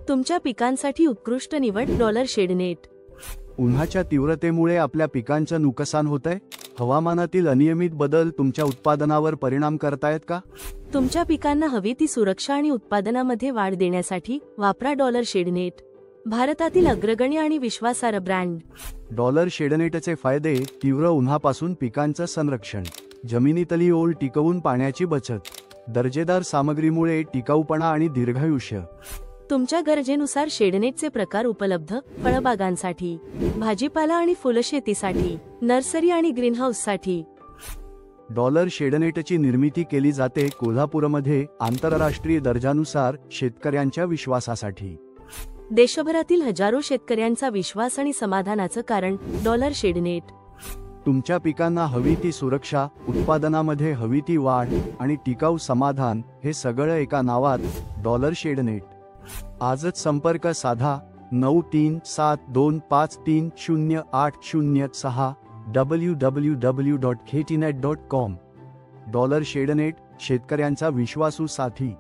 तुमच्या पिकांसाठी उत्कृष्ट निवड डॉलर शेडनेट। उन्हाच्या तीव्रतेमुळे आपल्या पिकांचं नुकसान होतंय? हवामानातील अनियमित बदल तुमच्या उत्पादनावर परिणाम करतायत का? तुमच्या पिकांना हवी ती सुरक्षा आणि उत्पादनामध्ये वाढ देण्यासाठी वापरा डॉलर शेडनेट, भारतातील अग्रगण्य आणि विश्वासार्ह ब्रँड। डॉलर शेडनेटचे फायदे: तीव्र उन्हापासून पिकांचं संरक्षण, जमिनीतली ओल टिकवून पाण्याची बचत, दर्जेदार सामग्रीमुळे टिकाऊपणा आणि दीर्घायुष्य। तुमच्या गरजेनुसार शेडनेटचे प्रकार उपलब्ध: फळबागांसाठी, भाजीपाला आणि फुलशेतीसाठी, नर्सरी आणि ग्रीनहाऊससाठी। डॉलर शेडनेटची निर्मिती केली जाते कोल्हापूरमध्ये आंतरराष्ट्रीय दर्जानुसार शेतकऱ्यांच्या विश्वासासाठी। देशभरातील हजारो शेतकऱ्यांचा विश्वास आणि समाधानाचं कारण डॉलर शेडनेट। तुमच्या पिकांना हवी ती सुरक्षा, उत्पादनामध्ये हवी ती वाढ आणि टिकाऊ समाधान, हे सगळं एका नावात: डॉलर शेडनेट। आजच संपर्क साधा 9372530806 www.khetinet.com। डॉलर शेडनेट, शेतकऱ्यांचा विश्वासू साथी।